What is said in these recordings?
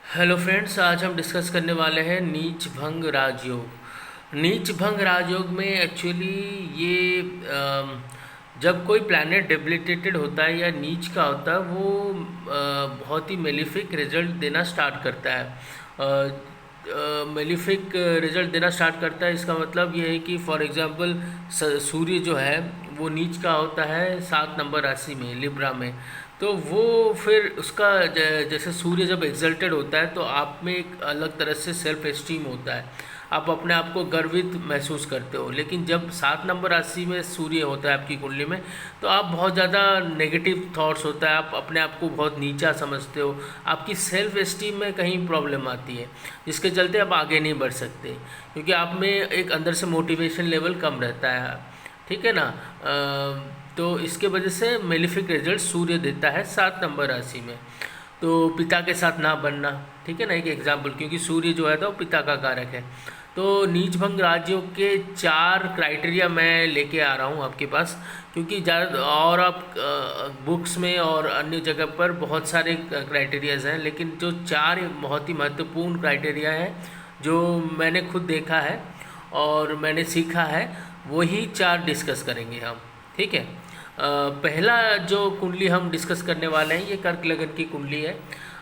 Hello friends, आज हम discuss करने वाले हैं नीच भंग राजयोग। नीच भंग राजयोग में एक्चुअली ये जब कोई प्लैनेट डेबिलिटेटेड होता है या नीच का होता है वो बहुत ही मेलिफिक रिजल्ट देना स्टार्ट करता है। मेलिफिक रिजल्ट देना स्टार्ट करता है, इसका मतलब ये है कि फॉर एग्जांपल सूर्य जो है वो नीच का होता है 7 नंबर राशि में, लिब्रा में। तो वो फिर उसका जैसे सूर्य जब एक्सल्टेड होता है तो आप में एक अलग तरह से सेल्फ एस्टीम होता है, आप अपने आप को गर्वित महसूस करते हो। लेकिन जब 7 नंबर राशि में सूर्य होता है आपकी कुंडली में, तो आप बहुत ज़्यादा नेगेटिव थॉट्स होता है, आप अपने आप को बहुत नीचा समझते हो, आपकी सेल्फ एस्टीम में कहीं प्रॉब्लम आती है, जिसके चलते आप आगे नहीं बढ़ सकते, क्योंकि आप में एक अंदर से मोटिवेशन लेवल कम रहता है। ठीक है ना। तो इसके वजह से मेलिफिक रिजल्ट सूर्य देता है 7 नंबर राशि में। तो पिता के साथ ना बनना, ठीक है ना, एक एग्जाम्पल, क्योंकि सूर्य जो है तो पिता का कारक है। तो नीच भंग राज्यों के 4 क्राइटेरिया मैं लेके आ रहा हूँ आपके पास, क्योंकि ज़्यादा और आप बुक्स में और अन्य जगह पर बहुत सारे क्राइटेरियाज हैं, लेकिन जो 4 बहुत ही महत्वपूर्ण क्राइटेरिया हैं जो मैंने खुद देखा है और मैंने सीखा है, वही 4 डिस्कस करेंगे हम। ठीक है। पहला जो कुंडली हम डिस्कस करने वाले हैं ये कर्क लगन की कुंडली है।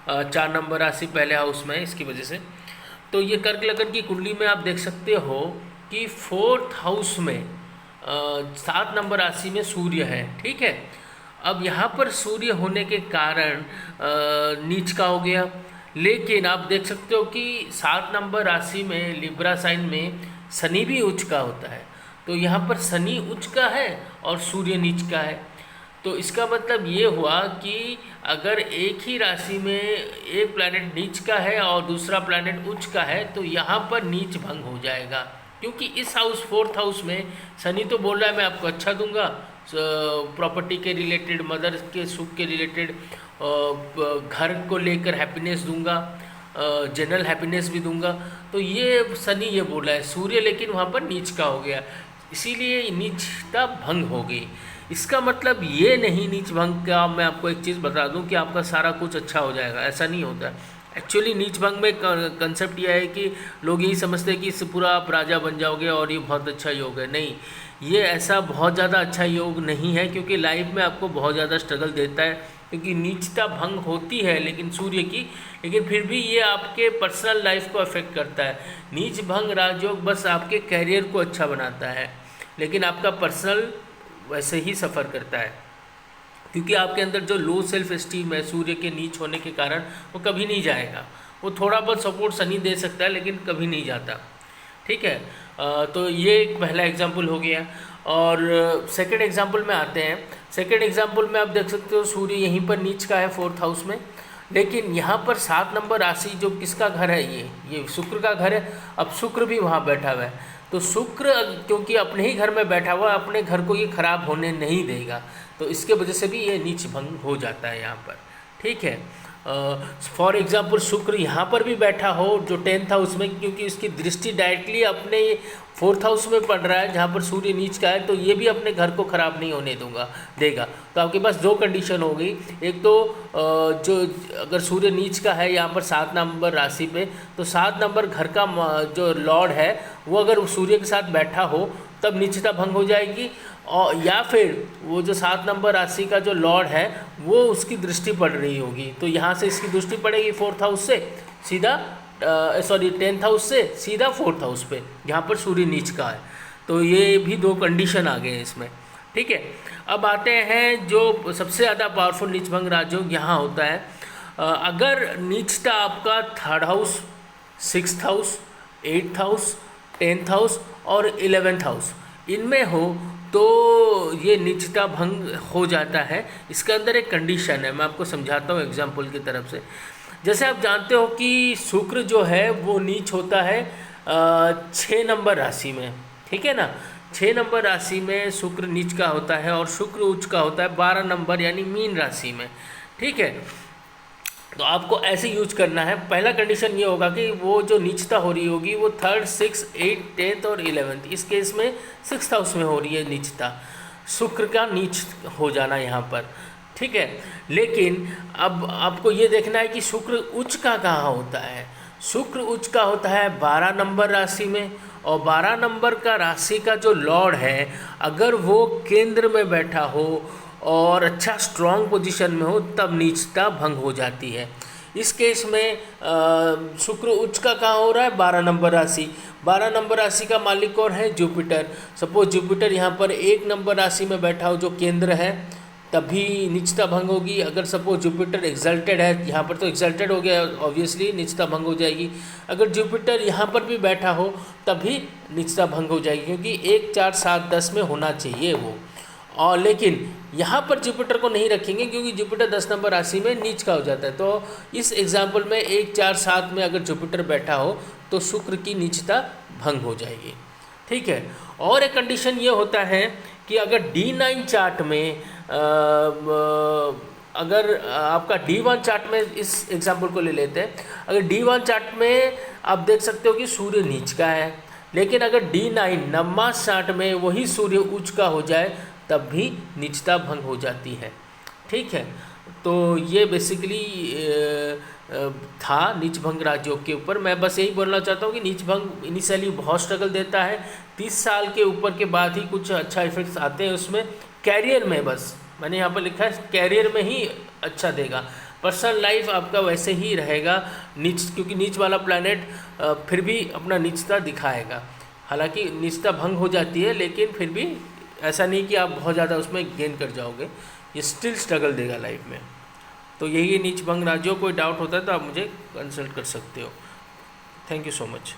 4 नंबर राशि पहले हाउस में है, इसकी वजह से। तो ये कर्क लगन की कुंडली में आप देख सकते हो कि 4th हाउस में 7 नंबर राशि में सूर्य है। ठीक है। अब यहाँ पर सूर्य होने के कारण नीच का हो गया, लेकिन आप देख सकते हो कि 7 नंबर राशि में लिब्रा साइन में शनि भी उच्च का होता है। तो यहाँ पर शनि उच्च का है और सूर्य नीच का है। तो इसका मतलब ये हुआ कि अगर एक ही राशि में एक प्लैनेट नीच का है और दूसरा प्लैनेट उच्च का है तो यहाँ पर नीच भंग हो जाएगा, क्योंकि इस हाउस 4th हाउस में शनि तो बोल रहा है मैं आपको अच्छा दूंगा, प्रॉपर्टी के रिलेटेड, मदर के सुख के रिलेटेड, घर को लेकर हैप्पीनेस दूंगा, जनरल हैप्पीनेस भी दूंगा। तो ये शनि ये बोल रहा है, सूर्य लेकिन वहाँ पर नीच का हो गया, इसीलिए नीचता भंग हो गई। इसका मतलब ये नहीं नीच भंग का, मैं आपको एक चीज़ बता दूं कि आपका सारा कुछ अच्छा हो जाएगा, ऐसा नहीं होता। एक्चुअली नीच भंग में कंसेप्ट यह है कि लोग यही समझते हैं कि इससे पूरा आप राजा बन जाओगे और ये बहुत अच्छा योग है। नहीं, ये ऐसा बहुत ज़्यादा अच्छा योग नहीं है, क्योंकि लाइफ में आपको बहुत ज़्यादा स्ट्रगल देता है, क्योंकि नीचता भंग होती है लेकिन सूर्य की, लेकिन फिर भी ये आपके पर्सनल लाइफ को अफेक्ट करता है। नीच भंग राजयोग बस आपके कैरियर को अच्छा बनाता है, लेकिन आपका पर्सनल वैसे ही सफ़र करता है, क्योंकि आपके अंदर जो लो सेल्फ एस्टीम है सूर्य के नीच होने के कारण, वो कभी नहीं जाएगा। वो थोड़ा बहुत सपोर्ट शनि दे सकता है लेकिन कभी नहीं जाता। ठीक है। तो ये एक पहला एग्जाम्पल हो गया। और सेकंड एग्जाम्पल में आते हैं। सेकंड एग्जाम्पल में आप देख सकते हो सूर्य यहीं पर नीच का है 4th हाउस में, लेकिन यहाँ पर 7 नंबर राशि जो किसका घर है, ये शुक्र का घर है। अब शुक्र भी वहाँ बैठा हुआ है, तो शुक्र क्योंकि अपने ही घर में बैठा हुआ है, अपने घर को ये खराब होने नहीं देगा, तो इसके वजह से भी ये नीच भंग हो जाता है यहाँ पर। ठीक है। फॉर एग्जाम्पल शुक्र यहाँ पर भी बैठा हो जो 10th हाउस में, क्योंकि इसकी दृष्टि डायरेक्टली अपने 4th हाउस में पड़ रहा है जहाँ पर सूर्य नीच का है, तो ये भी अपने घर को ख़राब नहीं होने देगा। तो आपके पास 2 कंडीशन हो गई। एक तो जो अगर सूर्य नीच का है यहाँ पर 7 नंबर राशि पे, तो 7 नंबर घर का जो लॉर्ड है वो अगर सूर्य के साथ बैठा हो तब नीचता भंग हो जाएगी, और या फिर वो जो 7 नंबर राशि का जो लॉर्ड है वो उसकी दृष्टि पड़ रही होगी, तो यहाँ से इसकी दृष्टि पड़ेगी 4th हाउस से सीधा 10th हाउस से सीधा 4th हाउस पे जहाँ पर सूर्य नीच का है। तो ये भी 2 कंडीशन आ गए हैं इसमें। ठीक है। अब आते हैं जो सबसे ज़्यादा पावरफुल नीच भंग राजयोग यहाँ होता है। अगर नीचता आपका 3rd house, 6th house, 8th house, 10th house और 11th हाउस इनमें हो तो ये नीचता भंग हो जाता है। इसके अंदर एक कंडीशन है, मैं आपको समझाता हूँ एग्जाम्पल की तरफ से। जैसे आप जानते हो कि शुक्र जो है वो नीच होता है 6 नंबर राशि में। ठीक है ना। 6 नंबर राशि में शुक्र नीच का होता है और शुक्र उच्च का होता है 12 नंबर यानी मीन राशि में। ठीक है। तो आपको ऐसे यूज करना है। पहला कंडीशन ये होगा कि वो जो नीचता हो रही होगी वो 3rd, 6th, 8th, 10th और 11th, इस केस में 6th हाउस में हो रही है नीचता, शुक्र का नीच हो जाना यहाँ पर। ठीक है। लेकिन अब आपको ये देखना है कि शुक्र उच्च का कहाँ होता है। शुक्र उच्च का होता है 12 नंबर राशि में, और 12 नंबर का राशि का जो लॉर्ड है अगर वो केंद्र में बैठा हो और अच्छा स्ट्रॉन्ग पोजीशन में हो तब नीचता भंग हो जाती है। इस केस में शुक्र उच्च का कहाँ हो रहा है, 12 नंबर राशि। 12 नंबर राशि का मालिक कौन है, जुपिटर। सपोज जुपिटर यहाँ पर 1 नंबर राशि में बैठा हो जो केंद्र है, तभी निचता भंग होगी। अगर सपोज जुपिटर एग्जल्टेड है, यहाँ पर तो एग्जल्टेड हो गया, ऑब्वियसली निचता भंग हो जाएगी। अगर जुपिटर यहाँ पर भी बैठा हो तभी निचता भंग हो जाएगी, क्योंकि 1 4 7 10 में होना चाहिए वो। और लेकिन यहाँ पर जुपिटर को नहीं रखेंगे क्योंकि जुपिटर 10 नंबर राशि में नीच का हो जाता है। तो इस एग्जाम्पल में 1 4 7 में अगर जुपिटर बैठा हो तो शुक्र की नीचता भंग हो जाएगी, ठीक है। और एक कंडीशन ये होता है कि अगर D9 चार्ट में अगर आपका D1 चार्ट में, इस एग्जाम्पल को ले लेते हैं, अगर D1 चार्ट में आप देख सकते हो कि सूर्य नीच का है, लेकिन अगर D9 नवमास चार्ट में वही सूर्य उच्च का हो जाए तब भी नीचता भंग हो जाती है, ठीक है। तो ये बेसिकली था नीच भंग राजयोग के ऊपर। मैं बस यही बोलना चाहता हूँ कि नीच भंग इनिशियली बहुत स्ट्रगल देता है, 30 साल के ऊपर के बाद ही कुछ अच्छा इफेक्ट्स आते हैं उसमें। कैरियर में बस मैंने यहाँ पर लिखा है कैरियर में ही अच्छा देगा, पर्सनल लाइफ आपका वैसे ही रहेगा नीच, क्योंकि नीच वाला प्लैनेट फिर भी अपना नीचता दिखाएगा। हालांकि नीचता भंग हो जाती है लेकिन फिर भी ऐसा नहीं कि आप बहुत ज़्यादा उसमें गेन कर जाओगे, ये स्टिल स्ट्रगल देगा लाइफ में। तो यही नीच भंग राजयोग। कोई डाउट होता है तो आप मुझे कंसल्ट कर सकते हो। Thank you so much.